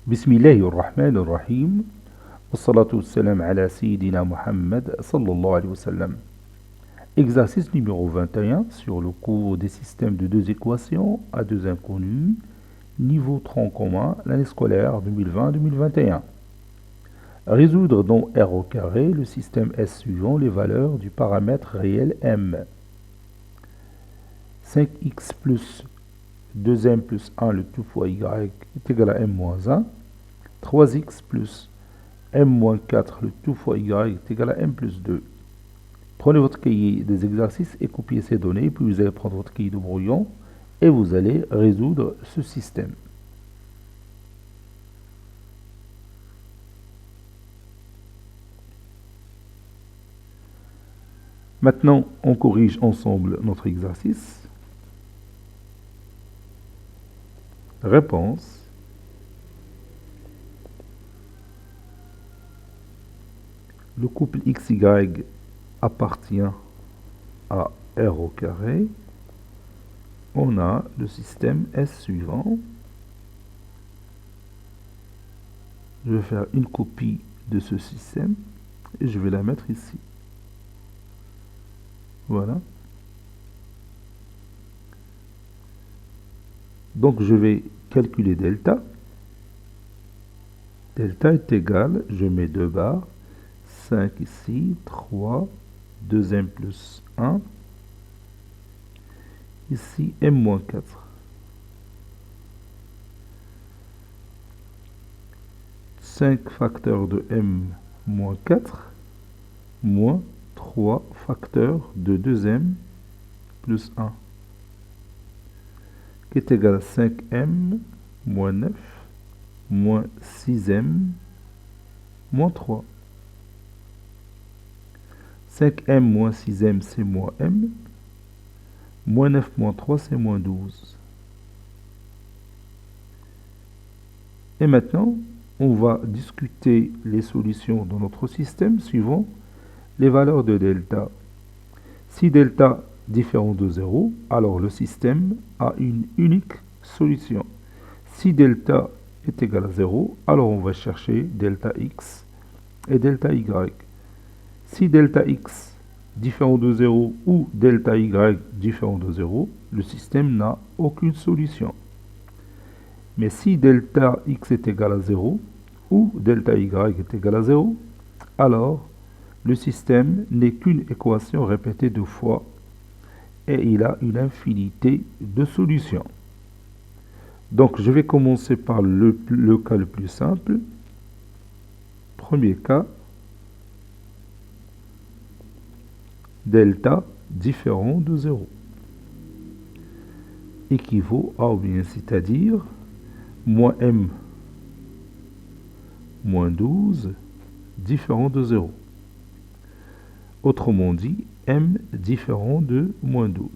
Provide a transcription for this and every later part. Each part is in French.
بسم الله الرحمن الرحيم والصلاة والسلام على سيدنا Muhammad sallallahu alayhi wa sallam. Exercice numéro 21 sur le cours des systèmes de deux équations à deux inconnus, niveau tronc commun, l'année scolaire 2020-2021. Résoudre dans R au carré le système S suivant les valeurs du paramètre réel M. 5x plus 2m plus 1 le tout fois y est égal à m moins 1. 3x plus m moins 4 le tout fois y est égal à m plus 2. Prenez votre cahier des exercices et copiez ces données, puis vous allez prendre votre cahier de brouillon et vous allez résoudre ce système. Maintenant, on corrige ensemble notre exercice. Réponse. Le couple XY appartient à R au carré. On a le système S suivant. Je vais faire une copie de ce système et je vais la mettre ici. Voilà. Donc je vais calculer delta. Delta est égal, je mets deux barres, 5 ici, 3, 2m plus 1, ici m moins 4. Cinq facteurs de m moins 4, moins 3 facteurs de 2m plus 1, qui est égal à 5m moins 9, moins 6m moins 3. 5m moins 6m, c'est moins m. Moins 9 moins 3, c'est moins 12. Et maintenant, on va discuter les solutions de notre système suivant les valeurs de delta. Si delta différent de 0, alors le système a une unique solution. Si delta est égal à 0, alors on va chercher delta x et delta y. Si delta x différent de 0 ou delta y différent de 0, le système n'a aucune solution. Mais si delta x est égal à 0 ou delta y est égal à 0, alors le système n'est qu'une équation répétée deux fois et il a une infinité de solutions. Donc je vais commencer par le cas le plus simple. Premier cas, delta différent de 0 équivaut à, ou bien c'est-à-dire, moins m moins 12 différent de 0. Autrement dit, m différent de moins 12.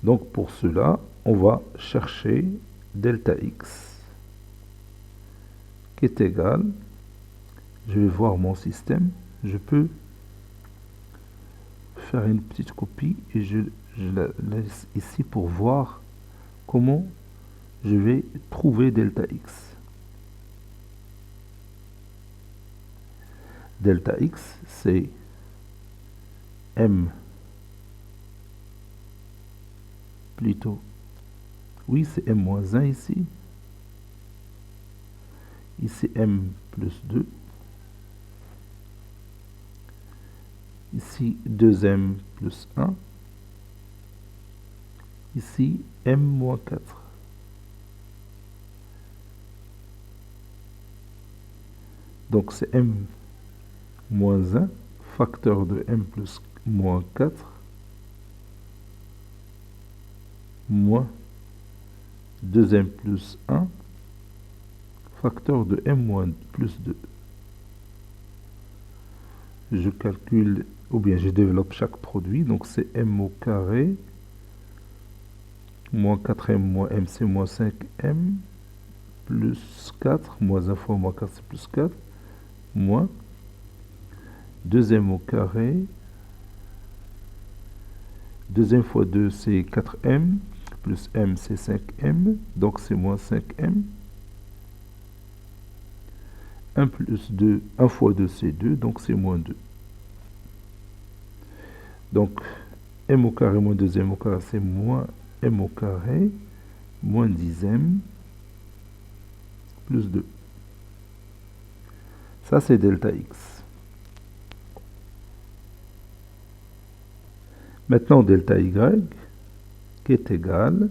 Donc pour cela, on va chercher delta x qui est égal, je vais voir mon système, je peux faire une petite copie et je la laisse ici pour voir comment je vais trouver delta x. Delta x, c'est m plutôt. Oui, c'est m moins 1 ici. Ici m plus 2. Ici 2m plus 1. Ici m moins 4. Donc c'est m moins 1, facteur de m plus moins 4, moins 2m plus 1, facteur de m moins plus 2. Je calcule, ou bien je développe chaque produit, donc c'est m au carré, moins 4m moins m, c'est moins 5m, plus 4, moins 1 fois moins 4, c'est plus 4, moins 2m au carré, 2m fois 2, c'est 4m, plus m, c'est 5m, donc c'est moins 5m. 1 plus 2, 1 fois 2, c'est 2, donc c'est moins 2. Donc, m au carré moins 2m au carré, c'est moins m au carré, moins 10m, plus 2. Ça, c'est delta x. Maintenant, delta y, qui est égal,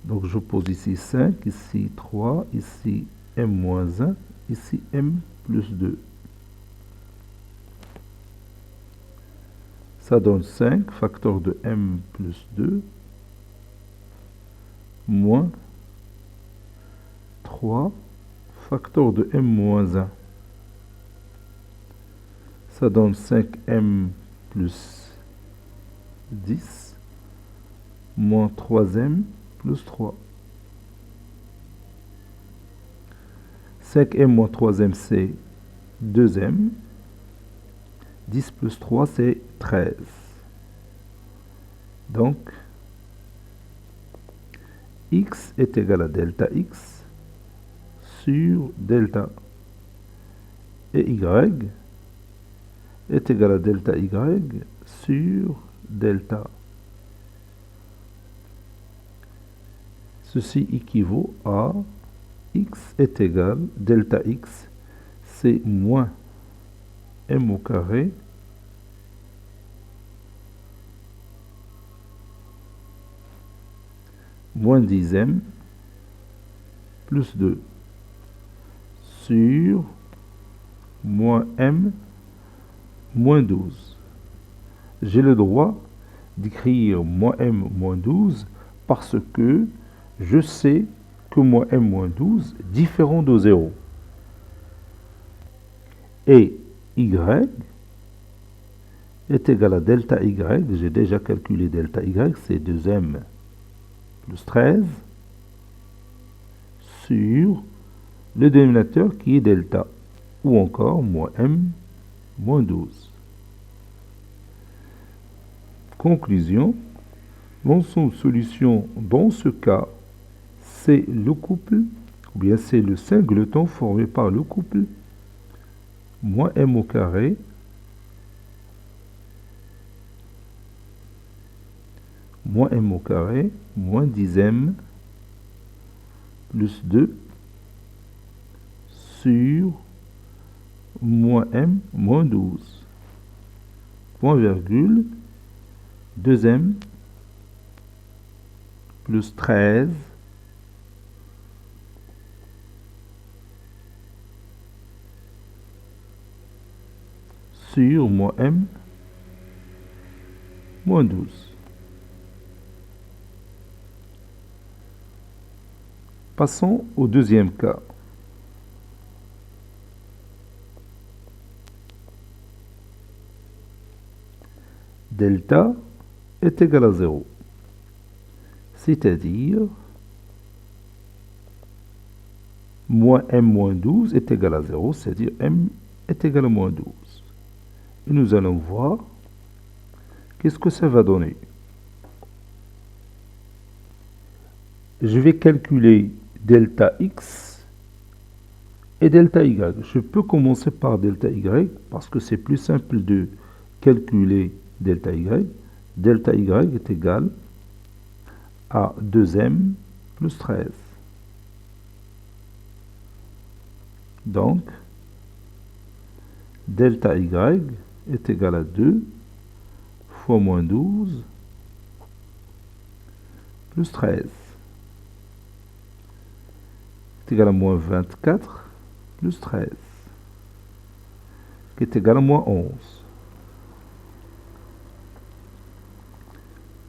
donc je pose ici 5, ici 3, ici m moins 1, ici m plus 2. Ça donne 5, facteur de m plus 2, moins 3, facteur de m moins 1. Ça donne 5m plus 10, moins 3m plus 3. 5m moins 3m, c'est 2m. 10 plus 3, c'est 13. Donc, x est égal à delta x sur delta. Et y est égal à delta y sur delta. Ceci équivaut à x est égal, delta x, c'est moins m au carré moins 10m plus 2 sur moins m moins 12. J'ai le droit d'écrire moins m moins 12 parce que je sais que moins m moins 12 est différent de 0. Et y est égal à delta y, j'ai déjà calculé delta y, c'est 2m plus 13 sur le dénominateur qui est delta, ou encore moins m moins 12. Conclusion, l'ensemble de solutions dans ce cas, c'est le couple, ou bien c'est le singleton formé par le couple moins m au carré moins m au carré moins 10m plus 2 sur moins m moins 12. Point virgule 2m plus 13 sur moins m moins 12. Passons au deuxième cas. Delta est égal à 0. C'est-à-dire, moins m moins 12 est égal à 0, c'est-à-dire m est égal à moins 12. Et nous allons voir qu'est-ce que ça va donner. Je vais calculer delta x et delta y. Je peux commencer par delta y parce que c'est plus simple de calculer delta y. Delta y est égal à 2m plus 13. Donc, delta y est égal à 2 fois moins 12 plus 13. Est égal à moins 24 plus 13, qui est égal à moins 11.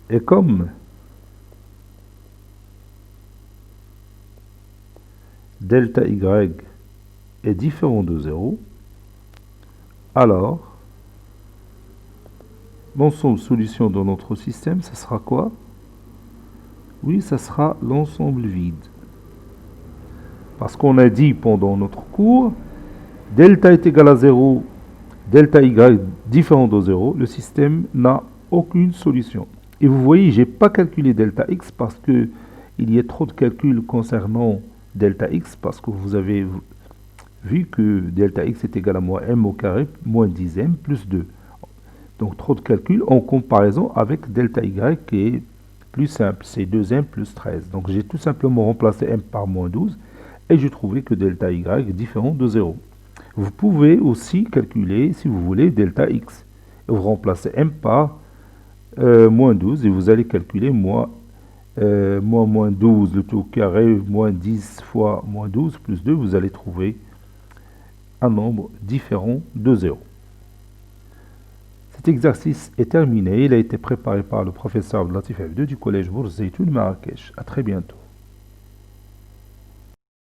Et comme delta y est différent de 0, alors l'ensemble solution de notre système, ce sera quoi? Oui, ça sera l'ensemble vide. Parce qu'on a dit pendant notre cours, delta est égal à 0, delta y différent de 0, le système n'a aucune solution. Et vous voyez, je n'ai pas calculé delta x parce que il y a trop de calculs concernant delta x, parce que vous avez vu que delta x est égal à moins m au carré moins 10m plus 2. Donc trop de calculs en comparaison avec delta y qui est plus simple, c'est 2m plus 13. Donc j'ai tout simplement remplacé m par moins 12 et j'ai trouvé que delta y est différent de 0. Vous pouvez aussi calculer, si vous voulez, delta x. Et vous remplacez m par moins 12 et vous allez calculer moins 12, le tout carré, moins 10 fois moins 12 plus 2, vous allez trouver un nombre différent de 0. Cet exercice est terminé. Il a été préparé par le professeur Abdelatif F2 du collège Bourz Zeytoun Marrakech. À très bientôt.